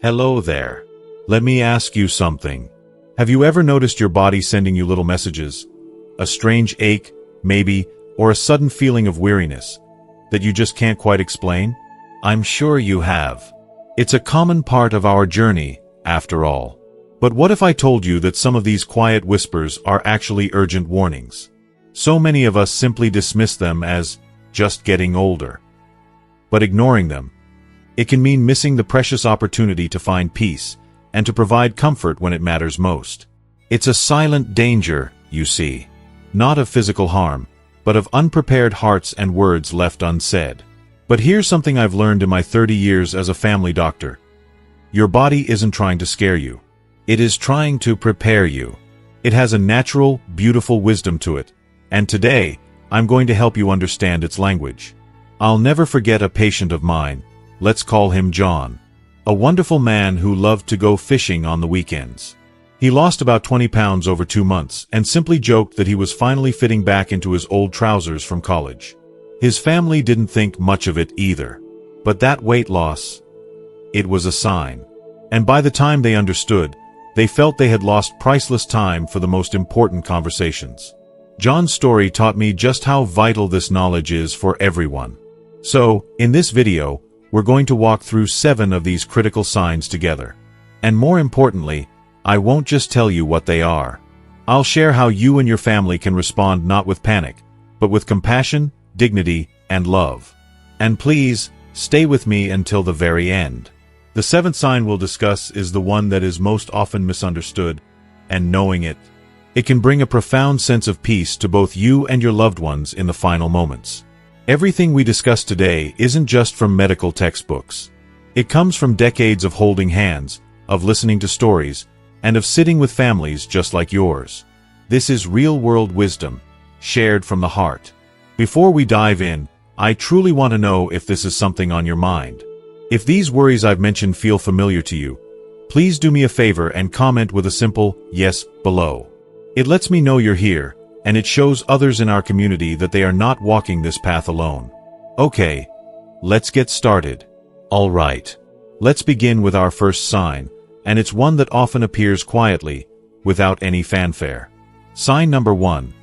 Hello there. Let me ask you something. Have you ever noticed your body sending you little messages? A strange ache, maybe, or a sudden feeling of weariness that you just can't quite explain? I'm sure you have. It's a common part of our journey, after all. But what if I told you that some of these quiet whispers are actually urgent warnings? So many of us simply dismiss them as just getting older. But ignoring them, it can mean missing the precious opportunity to find peace and to provide comfort when it matters most. It's a silent danger, you see. Not of physical harm, but of unprepared hearts and words left unsaid. But here's something I've learned in my 30 years as a family doctor. Your body isn't trying to scare you. It is trying to prepare you. It has a natural, beautiful wisdom to it, and today, I'm going to help you understand its language. I'll never forget a patient of mine, let's call him John. A wonderful man who loved to go fishing on the weekends. He lost about 20 pounds over 2 months and simply joked that he was finally fitting back into his old trousers from college. His family didn't think much of it either. But that weight loss, it was a sign. And by the time they understood, they felt they had lost priceless time for the most important conversations. John's story taught me just how vital this knowledge is for everyone. So, in this video, we're going to walk through 7 of these critical signs together. And more importantly, I won't just tell you what they are. I'll share how you and your family can respond not with panic, but with compassion, dignity, and love. And please, stay with me until the very end. The 7th sign we'll discuss is the one that is most often misunderstood, and knowing it can bring a profound sense of peace to both you and your loved ones in the final moments. Everything we discuss today isn't just from medical textbooks. It comes from decades of holding hands, of listening to stories, and of sitting with families just like yours. This is real-world wisdom, shared from the heart. Before we dive in, I truly want to know if this is something on your mind. If these worries I've mentioned feel familiar to you, please do me a favor and comment with a simple yes below. It lets me know you're here, and it shows others in our community that they are not walking this path alone. Okay, let's get started. All right, let's begin with our first sign, and it's one that often appears quietly, without any fanfare. Sign number 1.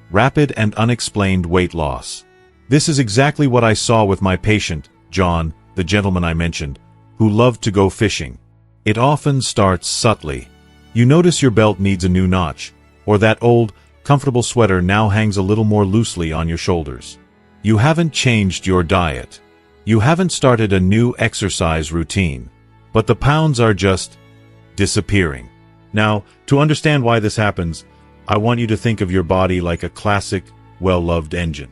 Rapid and unexplained weight loss. This is exactly what I saw with my patient, John, the gentleman I mentioned, who loved to go fishing. It often starts subtly. You notice your belt needs a new notch, or that old, comfortable sweater now hangs a little more loosely on your shoulders. You haven't changed your diet. You haven't started a new exercise routine. But the pounds are just disappearing. Now, to understand why this happens, I want you to think of your body like a classic, well-loved engine.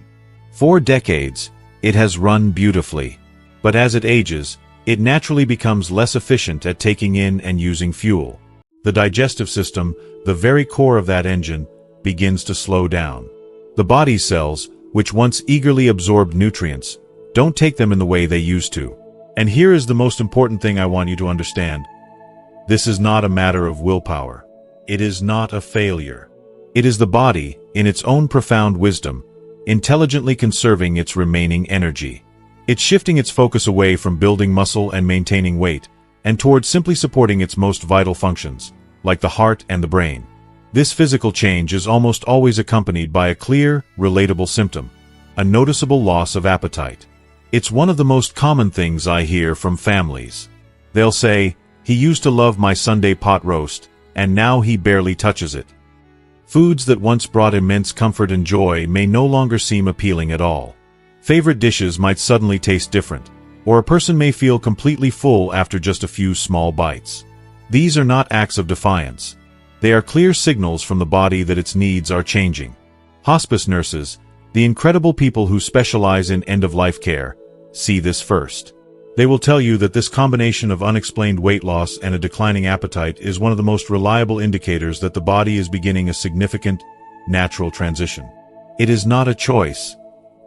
For decades, it has run beautifully. But as it ages, it naturally becomes less efficient at taking in and using fuel. The digestive system, the very core of that engine, begins to slow down. The body cells, which once eagerly absorbed nutrients, don't take them in the way they used to. And here is the most important thing I want you to understand. This is not a matter of willpower. It is not a failure. It is the body, in its own profound wisdom, intelligently conserving its remaining energy. It's shifting its focus away from building muscle and maintaining weight, and towards simply supporting its most vital functions, like the heart and the brain. This physical change is almost always accompanied by a clear, relatable symptom, a noticeable loss of appetite. It's one of the most common things I hear from families. They'll say, "He used to love my Sunday pot roast, and now he barely touches it." Foods that once brought immense comfort and joy may no longer seem appealing at all. Favorite dishes might suddenly taste different, or a person may feel completely full after just a few small bites. These are not acts of defiance. They are clear signals from the body that its needs are changing. Hospice nurses, the incredible people who specialize in end-of-life care, see this first. They will tell you that this combination of unexplained weight loss and a declining appetite is one of the most reliable indicators that the body is beginning a significant, natural transition. It is not a choice.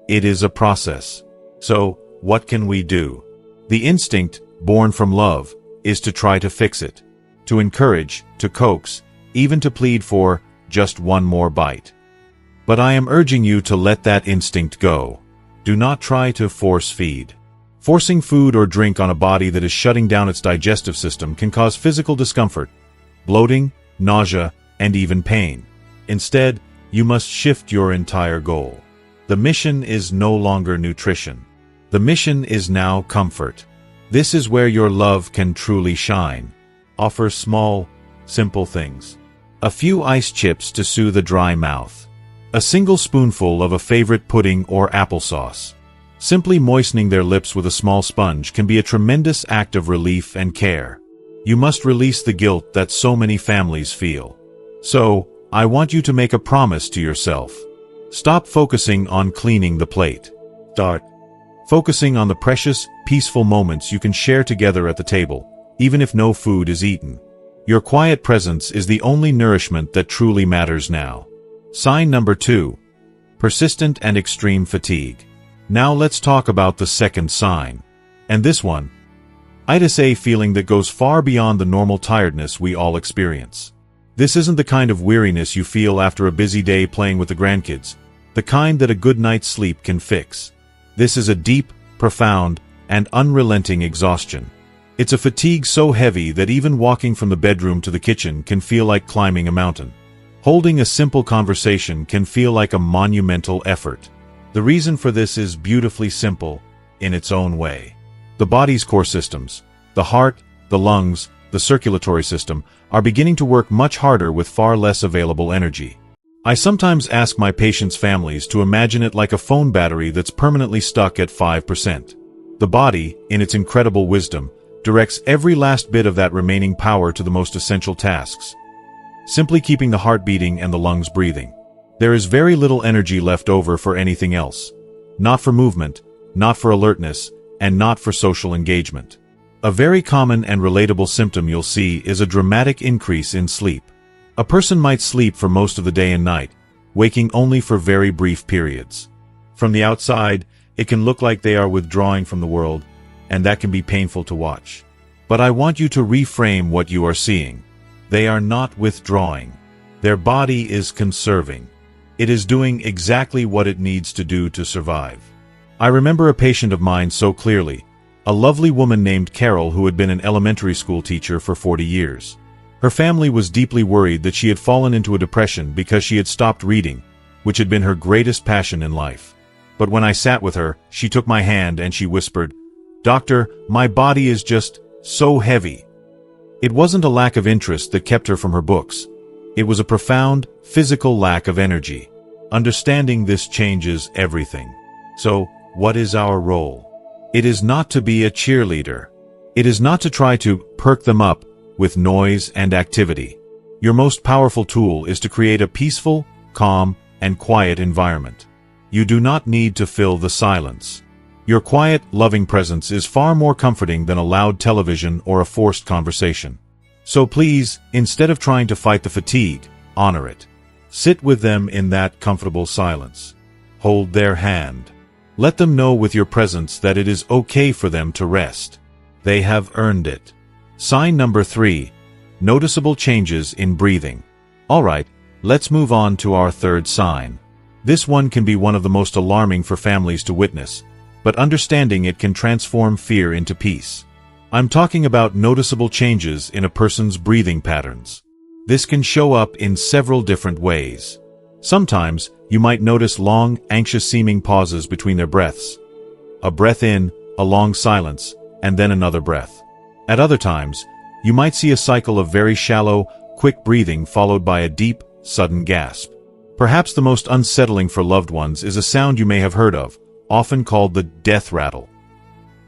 It is a process. So, what can we do? The instinct, born from love, is to try to fix it. To encourage, to coax, even to plead for just one more bite. But I am urging you to let that instinct go. Do not try to force feed. Forcing food or drink on a body that is shutting down its digestive system can cause physical discomfort, bloating, nausea, and even pain. Instead, you must shift your entire goal. The mission is no longer nutrition. The mission is now comfort. This is where your love can truly shine. Offer small, simple things. A few ice chips to soothe a dry mouth. A single spoonful of a favorite pudding or applesauce. Simply moistening their lips with a small sponge can be a tremendous act of relief and care. You must release the guilt that so many families feel. So, I want you to make a promise to yourself. Stop focusing on cleaning the plate. Start focusing on the precious, peaceful moments you can share together at the table, even if no food is eaten. Your quiet presence is the only nourishment that truly matters now. Sign number 2. Persistent and extreme fatigue. Now let's talk about the second sign. And this one, Itis A feeling that goes far beyond the normal tiredness we all experience. This isn't the kind of weariness you feel after a busy day playing with the grandkids, the kind that a good night's sleep can fix. This is a deep, profound, and unrelenting exhaustion. It's a fatigue so heavy that even walking from the bedroom to the kitchen can feel like climbing a mountain. Holding a simple conversation can feel like a monumental effort. The reason for this is beautifully simple, in its own way. The body's core systems, the heart, the lungs, the circulatory system, are beginning to work much harder with far less available energy. I sometimes ask my patients' families to imagine it like a phone battery that's permanently stuck at 5%. The body, in its incredible wisdom, directs every last bit of that remaining power to the most essential tasks, simply keeping the heart beating and the lungs breathing. There is very little energy left over for anything else. Not for movement, not for alertness, and not for social engagement. A very common and relatable symptom you'll see is a dramatic increase in sleep. A person might sleep for most of the day and night, waking only for very brief periods. From the outside, it can look like they are withdrawing from the world, and that can be painful to watch. But I want you to reframe what you are seeing. They are not withdrawing. Their body is conserving. It is doing exactly what it needs to do to survive. I remember a patient of mine so clearly, a lovely woman named Carol who had been an elementary school teacher for 40 years. Her family was deeply worried that she had fallen into a depression because she had stopped reading, which had been her greatest passion in life. But when I sat with her, she took my hand and she whispered, "Doctor, my body is just so heavy." It wasn't a lack of interest that kept her from her books. It was a profound, physical lack of energy. Understanding this changes everything. So, what is our role? It is not to be a cheerleader. It is not to try to perk them up with noise and activity. Your most powerful tool is to create a peaceful, calm, and quiet environment. You do not need to fill the silence. Your quiet, loving presence is far more comforting than a loud television or a forced conversation. So please, instead of trying to fight the fatigue, honor it. Sit with them in that comfortable silence. Hold their hand. Let them know with your presence that it is okay for them to rest. They have earned it. Sign number 3. Noticeable changes in breathing. Alright, let's move on to our third sign. This one can be one of the most alarming for families to witness, but understanding it can transform fear into peace. I'm talking about noticeable changes in a person's breathing patterns. This can show up in several different ways. Sometimes, you might notice long, anxious-seeming pauses between their breaths. A breath in, a long silence, and then another breath. At other times, you might see a cycle of very shallow, quick breathing followed by a deep, sudden gasp. Perhaps the most unsettling for loved ones is a sound you may have heard of, often called the death rattle.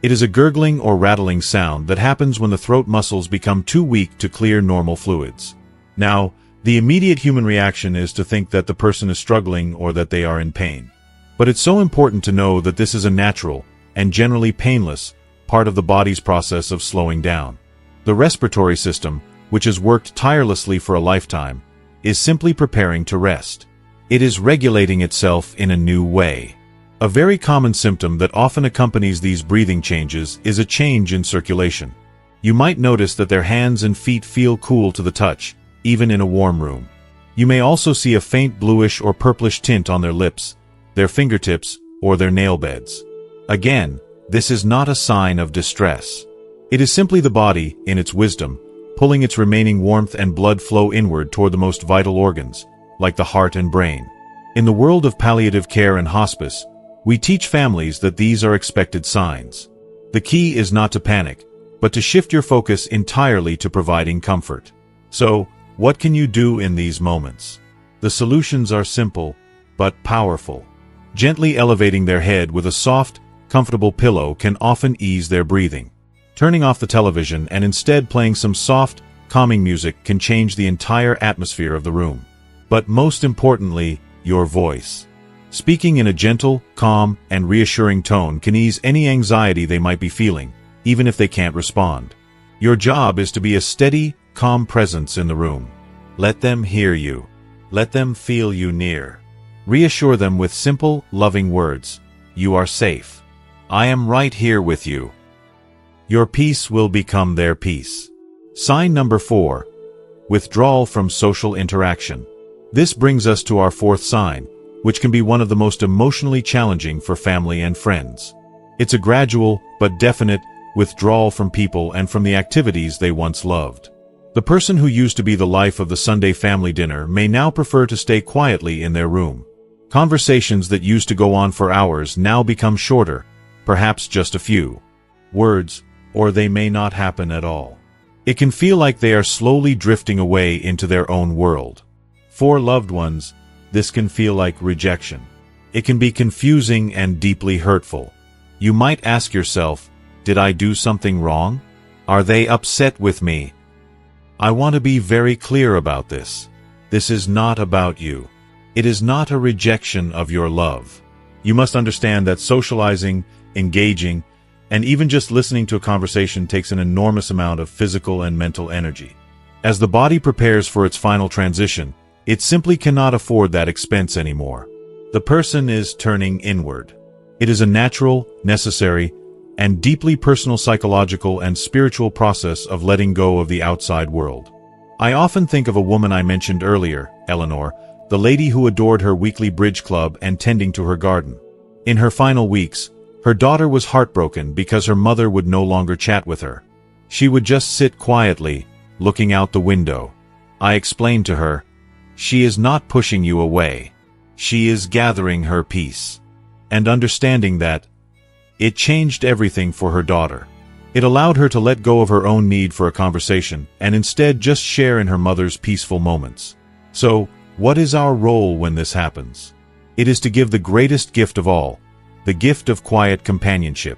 It is a gurgling or rattling sound that happens when the throat muscles become too weak to clear normal fluids. Now, the immediate human reaction is to think that the person is struggling or that they are in pain. But it's so important to know that this is a natural, and generally painless, part of the body's process of slowing down. The respiratory system, which has worked tirelessly for a lifetime, is simply preparing to rest. It is regulating itself in a new way. A very common symptom that often accompanies these breathing changes is a change in circulation. You might notice that their hands and feet feel cool to the touch, even in a warm room. You may also see a faint bluish or purplish tint on their lips, their fingertips, or their nail beds. Again, This is not a sign of distress. It is simply the body, in its wisdom, pulling its remaining warmth and blood flow inward toward the most vital organs, like the heart and brain. In the world of palliative care and hospice, we teach families that these are expected signs. The key is not to panic, but to shift your focus entirely to providing comfort. So, what can you do in these moments? The solutions are simple, but powerful. Gently elevating their head with a soft, comfortable pillow can often ease their breathing. Turning off the television and instead playing some soft, calming music can change the entire atmosphere of the room. But most importantly, your voice. Speaking in a gentle, calm, and reassuring tone can ease any anxiety they might be feeling, even if they can't respond. Your job is to be a steady, calm presence in the room. Let them hear you. Let them feel you near. Reassure them with simple, loving words. You are safe. I am right here with you. Your peace will become their peace. Sign number 4. Withdrawal from social interaction. This brings us to our 4th sign, which can be one of the most emotionally challenging for family and friends. It's a gradual, but definite, withdrawal from people and from the activities they once loved. The person who used to be the life of the Sunday family dinner may now prefer to stay quietly in their room. Conversations that used to go on for hours now become shorter, perhaps just a few words, or they may not happen at all. It can feel like they are slowly drifting away into their own world. For loved ones, this can feel like rejection. It can be confusing and deeply hurtful. You might ask yourself, did I do something wrong? Are they upset with me? I want to be very clear about this. This is not about you. It is not a rejection of your love. You must understand that socializing, engaging, and even just listening to a conversation takes an enormous amount of physical and mental energy. As the body prepares for its final transition, it simply cannot afford that expense anymore. The person is turning inward. It is a natural, necessary, and deeply personal psychological and spiritual process of letting go of the outside world. I often think of a woman I mentioned earlier, Eleanor, the lady who adored her weekly bridge club and tending to her garden. In her final weeks, her daughter was heartbroken because her mother would no longer chat with her. She would just sit quietly, looking out the window. I explained to her, she is not pushing you away. She is gathering her peace. And understanding that, it changed everything for her daughter. It allowed her to let go of her own need for a conversation and instead just share in her mother's peaceful moments. So, what is our role when this happens? It is to give the greatest gift of all, the gift of quiet companionship.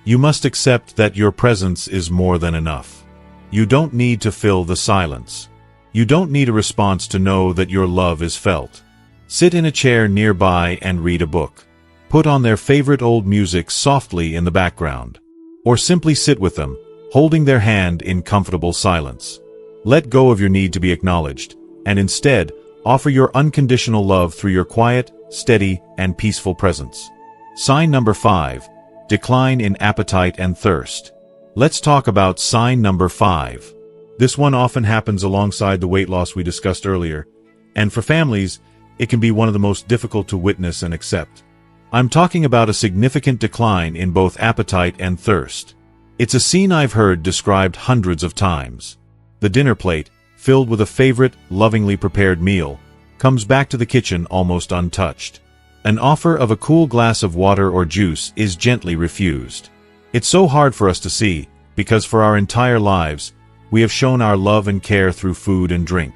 You must accept that your presence is more than enough. You don't need to fill the silence. You don't need a response to know that your love is felt. Sit in a chair nearby and read a book. Put on their favorite old music softly in the background. Or simply sit with them, holding their hand in comfortable silence. Let go of your need to be acknowledged, and instead, offer your unconditional love through your quiet, steady, and peaceful presence. Sign number 5. Decline in appetite and thirst. Let's talk about sign number 5. This one often happens alongside the weight loss we discussed earlier, and for families, it can be one of the most difficult to witness and accept. I'm talking about a significant decline in both appetite and thirst. It's a scene I've heard described hundreds of times. The dinner plate, filled with a favorite, lovingly prepared meal, comes back to the kitchen almost untouched. An offer of a cool glass of water or juice is gently refused. It's so hard for us to see, because for our entire lives, we have shown our love and care through food and drink.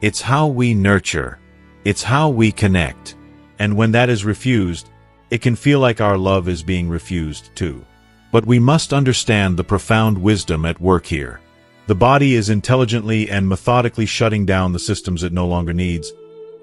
It's how we nurture. It's how we connect. And when that is refused, it can feel like our love is being refused too. But we must understand the profound wisdom at work here. The body is intelligently and methodically shutting down the systems it no longer needs,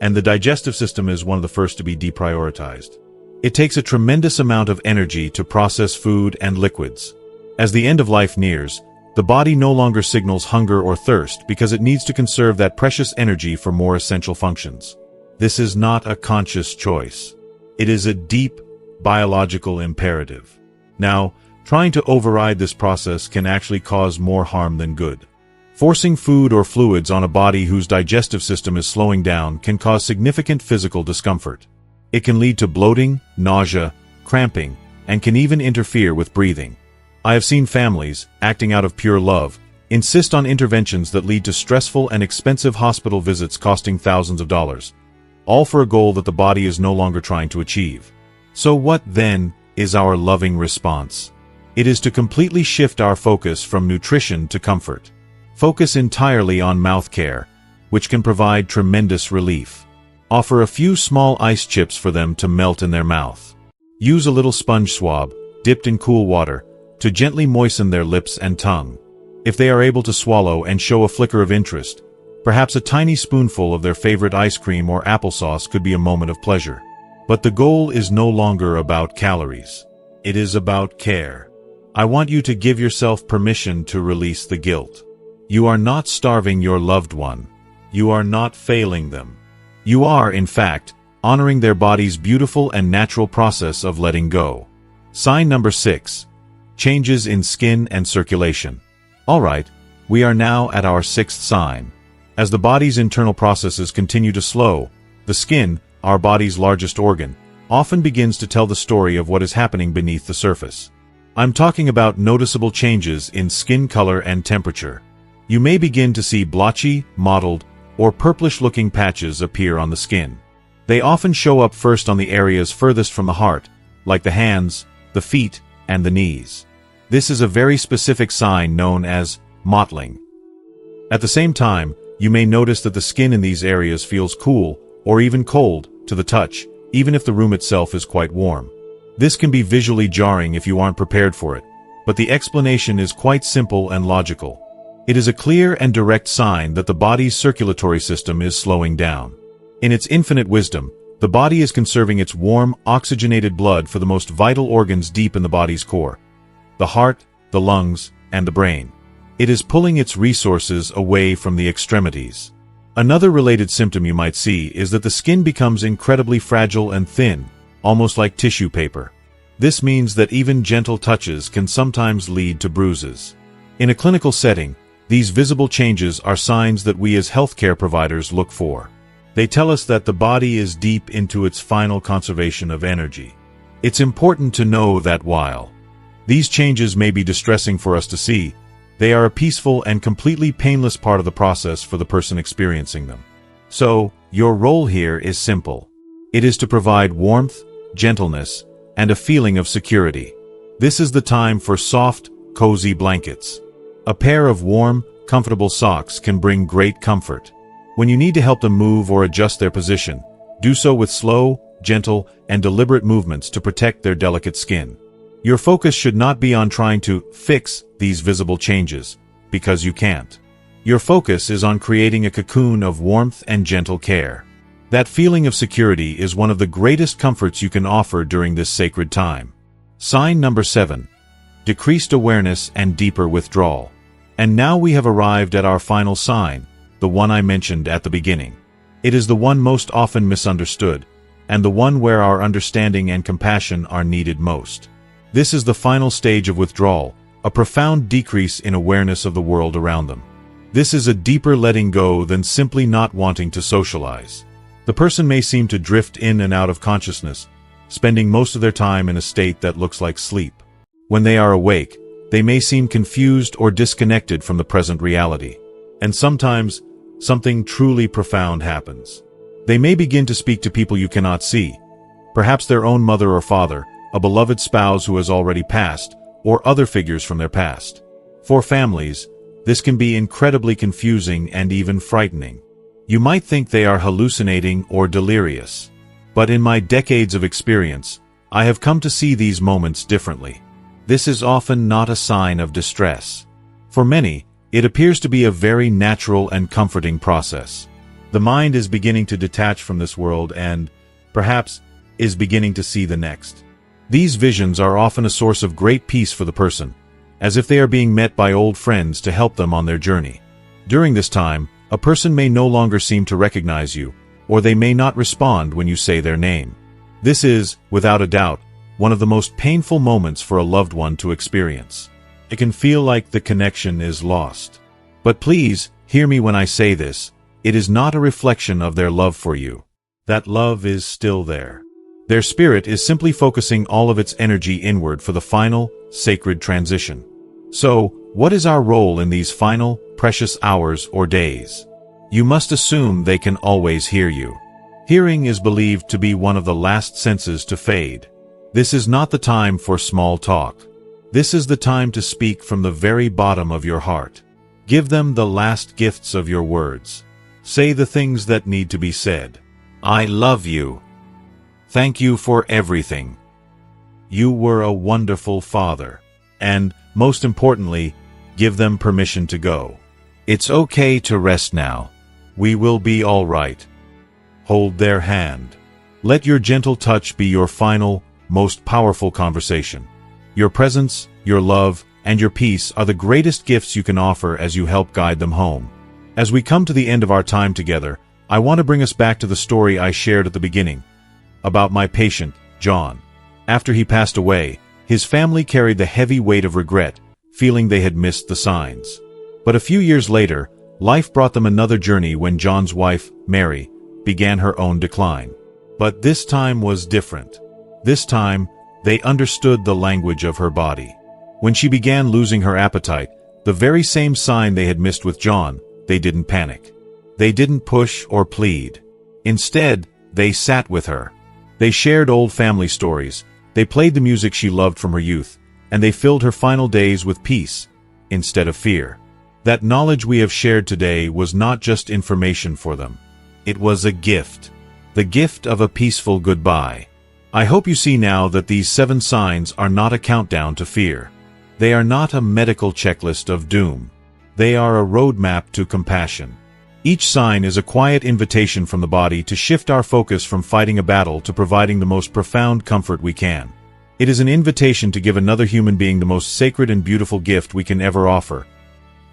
and the digestive system is one of the first to be deprioritized. It takes a tremendous amount of energy to process food and liquids. As the end of life nears, the body no longer signals hunger or thirst because it needs to conserve that precious energy for more essential functions. This is not a conscious choice. It is a deep, biological imperative. Now, trying to override this process can actually cause more harm than good. Forcing food or fluids on a body whose digestive system is slowing down can cause significant physical discomfort. It can lead to bloating, nausea, cramping, and can even interfere with breathing. I have seen families, acting out of pure love, insist on interventions that lead to stressful and expensive hospital visits costing thousands of dollars, all for a goal that the body is no longer trying to achieve. So what, then, is our loving response? It is to completely shift our focus from nutrition to comfort. Focus entirely on mouth care, which can provide tremendous relief. Offer a few small ice chips for them to melt in their mouth. Use a little sponge swab, dipped in cool water, to gently moisten their lips and tongue. If they are able to swallow and show a flicker of interest, perhaps a tiny spoonful of their favorite ice cream or applesauce could be a moment of pleasure. But the goal is no longer about calories. It is about care. I want you to give yourself permission to release the guilt. You are not starving your loved one. You are not failing them. You are, in fact, honoring their body's beautiful and natural process of letting go. Sign number 6. Changes in skin and circulation. Alright, we are now at our 6th sign. As the body's internal processes continue to slow, the skin, our body's largest organ, often begins to tell the story of what is happening beneath the surface. I'm talking about noticeable changes in skin color and temperature. You may begin to see blotchy, mottled, or purplish-looking patches appear on the skin. They often show up first on the areas furthest from the heart, like the hands, the feet, and the knees. This is a very specific sign known as mottling. At the same time, you may notice that the skin in these areas feels cool, or even cold, to the touch, even if the room itself is quite warm. This can be visually jarring if you aren't prepared for it, but the explanation is quite simple and logical. It is a clear and direct sign that the body's circulatory system is slowing down. In its infinite wisdom, the body is conserving its warm, oxygenated blood for the most vital organs deep in the body's core: the heart, the lungs, and the brain. It is pulling its resources away from the extremities. Another related symptom you might see is that the skin becomes incredibly fragile and thin, almost like tissue paper. This means that even gentle touches can sometimes lead to bruises. In a clinical setting, these visible changes are signs that we as healthcare providers look for. They tell us that the body is deep into its final conservation of energy. It's important to know that while these changes may be distressing for us to see, they are a peaceful and completely painless part of the process for the person experiencing them. So, your role here is simple. It is to provide warmth, gentleness, and a feeling of security. This is the time for soft, cozy blankets. A pair of warm, comfortable socks can bring great comfort. When you need to help them move or adjust their position, do so with slow, gentle, and deliberate movements to protect their delicate skin. Your focus should not be on trying to fix these visible changes, because you can't. Your focus is on creating a cocoon of warmth and gentle care. That feeling of security is one of the greatest comforts you can offer during this sacred time. Sign number 7. Decreased awareness and deeper withdrawal. And now we have arrived at our final sign, the one I mentioned at the beginning. It is the one most often misunderstood, and the one where our understanding and compassion are needed most. This is the final stage of withdrawal, a profound decrease in awareness of the world around them. This is a deeper letting go than simply not wanting to socialize. The person may seem to drift in and out of consciousness, spending most of their time in a state that looks like sleep. When they are awake, they may seem confused or disconnected from the present reality. And sometimes, something truly profound happens. They may begin to speak to people you cannot see, perhaps their own mother or father, a beloved spouse who has already passed, or other figures from their past. For families, this can be incredibly confusing and even frightening. You might think they are hallucinating or delirious. But in my decades of experience, I have come to see these moments differently. This is often not a sign of distress. For many, it appears to be a very natural and comforting process. The mind is beginning to detach from this world and, perhaps, is beginning to see the next. These visions are often a source of great peace for the person, as if they are being met by old friends to help them on their journey. During this time, a person may no longer seem to recognize you, or they may not respond when you say their name. This is, without a doubt, one of the most painful moments for a loved one to experience. It can feel like the connection is lost. But please, hear me when I say this, it is not a reflection of their love for you. That love is still there. Their spirit is simply focusing all of its energy inward for the final, sacred transition. So, what is our role in these final, precious hours or days? You must assume they can always hear you. Hearing is believed to be one of the last senses to fade. This is not the time for small talk. This is the time to speak from the very bottom of your heart. Give them the last gifts of your words. Say the things that need to be said. I love you. Thank you for everything. You were a wonderful father. And, most importantly, give them permission to go. It's okay to rest now. We will be all right. Hold their hand. Let your gentle touch be your final, most powerful conversation. Your presence, your love, and your peace are the greatest gifts you can offer as you help guide them home. As we come to the end of our time together, I want to bring us back to the story I shared at the beginning, about my patient, John. After he passed away, his family carried the heavy weight of regret, feeling they had missed the signs. But a few years later, life brought them another journey when John's wife, Mary, began her own decline. But this time was different. This time, they understood the language of her body. When she began losing her appetite, the very same sign they had missed with John, they didn't panic. They didn't push or plead. Instead, they sat with her. They shared old family stories, they played the music she loved from her youth, and they filled her final days with peace, instead of fear. That knowledge we have shared today was not just information for them. It was a gift. The gift of a peaceful goodbye. I hope you see now that these 7 signs are not a countdown to fear. They are not a medical checklist of doom. They are a roadmap to compassion. Each sign is a quiet invitation from the body to shift our focus from fighting a battle to providing the most profound comfort we can. It is an invitation to give another human being the most sacred and beautiful gift we can ever offer.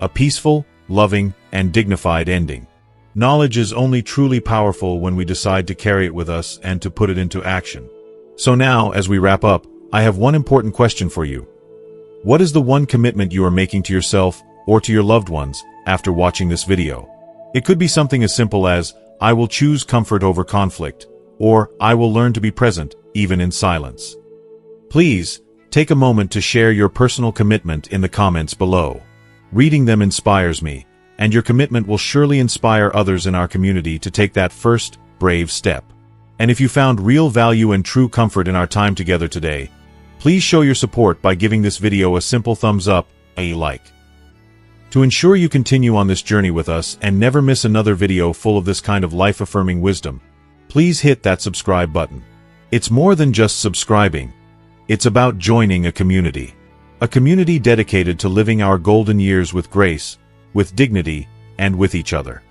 A peaceful, loving, and dignified ending. Knowledge is only truly powerful when we decide to carry it with us and to put it into action. So now, as we wrap up, I have one important question for you. What is the one commitment you are making to yourself or to your loved ones after watching this video? It could be something as simple as, I will choose comfort over conflict, or I will learn to be present, even in silence. Please, take a moment to share your personal commitment in the comments below. Reading them inspires me, and your commitment will surely inspire others in our community to take that first, brave step. And if you found real value and true comfort in our time together today, please show your support by giving this video a simple thumbs up, a like. To ensure you continue on this journey with us and never miss another video full of this kind of life-affirming wisdom, please hit that subscribe button. It's more than just subscribing. It's about joining a community. A community dedicated to living our golden years with grace, with dignity, and with each other.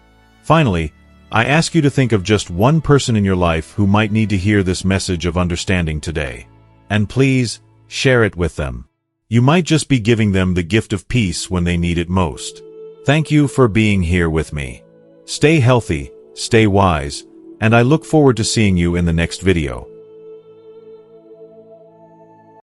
Finally, I ask you to think of just one person in your life who might need to hear this message of understanding today. And please, share it with them. You might just be giving them the gift of peace when they need it most. Thank you for being here with me. Stay healthy, stay wise, and I look forward to seeing you in the next video.